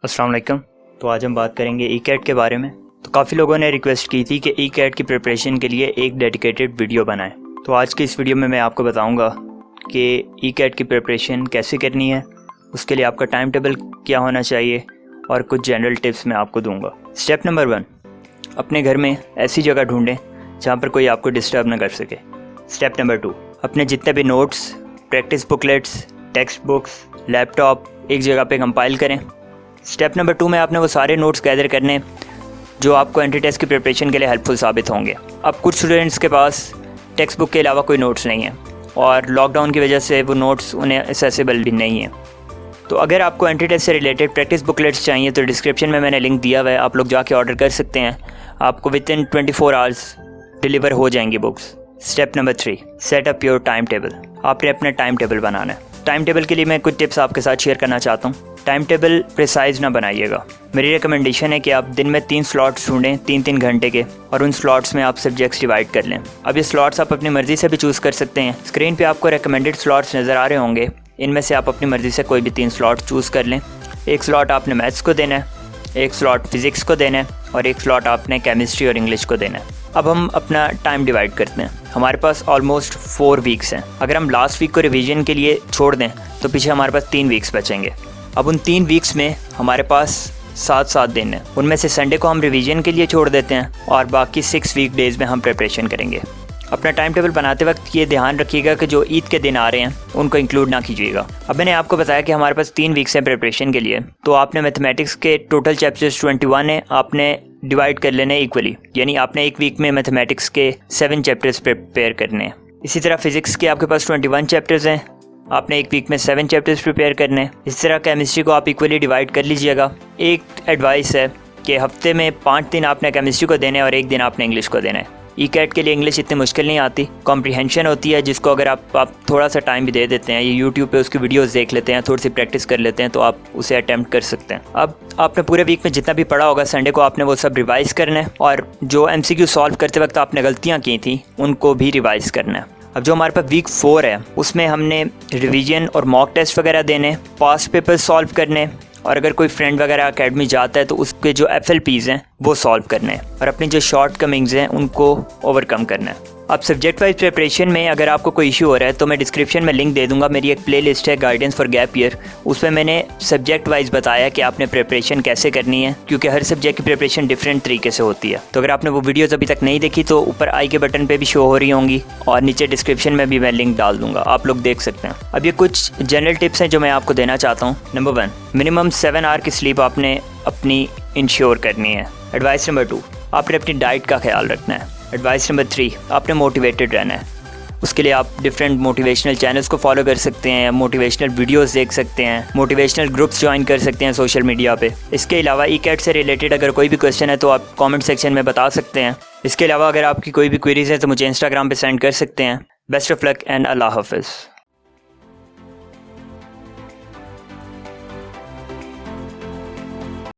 अस्सलाम वालेकुम। तो आज हम बात करेंगे ई कैट के बारे में। तो काफ़ी लोगों ने रिक्वेस्ट की थी कि ई कैट की प्रिपरेशन के लिए एक डेडिकेटेड वीडियो बनाएं। तो आज की इस वीडियो में मैं आपको बताऊंगा कि ई कैट की प्रिपरेशन कैसे करनी है, उसके लिए आपका टाइम टेबल क्या होना चाहिए और कुछ जनरल टिप्स मैं आपको दूंगा। स्टेप नंबर 1, अपने घर में ऐसी जगह ढूंढें जहाँ पर कोई आपको डिस्टर्ब ना कर सके। स्टेप नंबर 2, अपने जितने भी notes, practice booklets, text books, laptop एक जगह पे कंपाइल करें। स्टेप नंबर 2 में आपने वो सारे नोट्स गैदर करने जो आपको एंट्री टेस्ट की प्रिपरेशन के लिए हेल्पफुल साबित होंगे। अब कुछ स्टूडेंट्स के पास टेक्स्ट बुक के अलावा कोई नोट्स नहीं है और लॉकडाउन की वजह से वो नोट्स उन्हें एक्सेसिबल भी नहीं है। तो अगर आपको एंट्री टेस्ट से रिलेटेड प्रैक्टिस बुकलेट्स चाहिए तो डिस्क्रिप्शन में मैंने लिंक दिया हुआ है, आप लोग जाके ऑर्डर कर सकते हैं। आपको विदिन 24 आवर्स डिलीवर हो जाएंगी books. Step number 3, set up your time table. आपने अपना टाइम टेबल बनाना है। टाइम टेबल के लिए मैं कुछ टिप्स आपके साथ शेयर करना चाहता हूँ। टाइम टेबल प्रिसाइज ना बनाइएगा। मेरी रिकमेंडेशन है कि आप दिन में 3 स्लॉट्स ढूंढें 3-3 घंटे के, और उन स्लॉट्स में आप सब्जेक्ट्स डिवाइड कर लें। अब ये स्लॉट्स आप अपनी मर्ज़ी से भी चूज़ कर सकते हैं। स्क्रीन पे आपको रिकमेंडेड स्लॉट्स नज़र आ रहे होंगे, इनमें से आप अपनी मर्ज़ी से कोई भी 3 स्लॉट चूज़ कर लें। एक स्लॉट आपने मैथ्स को देना है, एक स्लॉट फिज़िक्स को देना है और एक स्लॉट आपने केमिस्ट्री और इंग्लिश को देना है। अब हम अपना टाइम डिवाइड करते हैं। हमारे पास ऑलमोस्ट 4 वीक्स हैं। अगर हम लास्ट वीक को रिवीजन के लिए छोड़ दें तो पीछे हमारे पास 3 वीक्स बचेंगे। अब उन 3 वीक्स में हमारे पास 7 दिन हैं। उनमें से संडे को हम रिवीजन के लिए छोड़ देते हैं और बाकी 6 वीक डेज़ में हम प्रिपरेशन करेंगे। अपना टाइम टेबल बनाते वक्त ये ध्यान रखिएगा कि जो ईद के दिन आ रहे हैं उनको इंक्लूड ना कीजिएगा। अब मैंने आपको बताया कि हमारे पास 3 वीक्स हैं प्रिपरेशन के लिए, तो आपने मैथमेटिक्स के टोटल चैप्टर्स 21 हैं, आपने डिवाइड कर लेने इक्वली, यानी आपने एक वीक में मैथमेटिक्स के 7 चैप्टर्स प्रिपेयर करने हैं। इसी तरह फिज़िक्स के आपके पास 21 चैप्टर्स हैं, आपने एक वीक में 7 चैप्टर्स प्रिपेयर करने हैं। इस तरह केमिस्ट्री को आप इक्वली डिवाइड कर लीजिएगा। एक एडवाइस है कि हफ्ते में 5 दिन आपने केमिस्ट्री को देने हैं और 1 दिन आपने इंग्लिश को देना है। ई कैट के लिए इंग्लिश इतनी मुश्किल नहीं आती, कॉम्प्रिहेंशन होती है, जिसको अगर आप थोड़ा सा टाइम भी दे देते हैं, ये यूट्यूब पे उसकी वीडियोस देख लेते हैं, थोड़ी सी प्रैक्टिस कर लेते हैं, तो आप उसे अटैम्प्ट कर सकते हैं। अब आपने पूरे वीक में जितना भी पढ़ा होगा, संडे को आपने वो सब रिवाइज़ करना है और जो MCQ सॉल्व करते वक्त आपने गलतियाँ की थी उनको भी रिवाइज़ करना है। अब जो हमारे पास वीक 4 है उसमें हमने रिवीजन और मॉक टेस्ट वगैरह देने, पास्ट पेपर सॉल्व करने, और अगर कोई फ्रेंड वगैरह अकेडमी जाता है तो उसके जो FLPs हैं वो सॉल्व करने हैं और अपनी जो शॉर्ट कमिंग्स हैं उनको ओवरकम करना है। अब सब्जेक्ट वाइज प्रिपरेशन में अगर आपको कोई इशू हो रहा है तो मैं डिस्क्रिप्शन में लिंक दे दूंगा। मेरी एक प्लेलिस्ट है गाइडेंस फॉर गैप ईयर, उसमें मैंने सब्जेक्ट वाइज बताया कि आपने प्रिपरेशन कैसे करनी है, क्योंकि हर सब्जेक्ट की प्रिपरेशन डिफरेंट तरीके से होती है। तो अगर आपने वो वीडियोज़ अभी तक नहीं देखी तो ऊपर आई के बटन पर भी शो हो रही होंगी और नीचे डिस्क्रिप्शन में भी मैं लिंक डाल दूँगा, आप लोग देख सकते हैं। अब ये कुछ जनरल टिप्स हैं जो मैं आपको देना चाहता हूँ। नंबर 1, मिनिमम 7 आवर की स्लीप आपने अपनी इंश्योर करनी है। एडवाइस नंबर 2, आपने अपनी डाइट का ख्याल रखना है। एडवाइस नंबर 3, आपने मोटिवेटेड रहना है। उसके लिए आप डिफरेंट मोटिवेशनल चैनल्स को फॉलो कर सकते हैं, मोटिवेशनल वीडियोस देख सकते हैं, मोटिवेशनल ग्रुप्स ज्वाइन कर सकते हैं सोशल मीडिया पे। इसके अलावा ई कैट से रिलेटेड अगर कोई भी क्वेश्चन है तो आप कमेंट सेक्शन में बता सकते हैं। इसके अलावा अगर आपकी कोई भी क्वेरीज है तो मुझे इंस्टाग्राम पे सेंड कर सकते हैं। बेस्ट ऑफ लक एंड अल्लाह हाफिज़।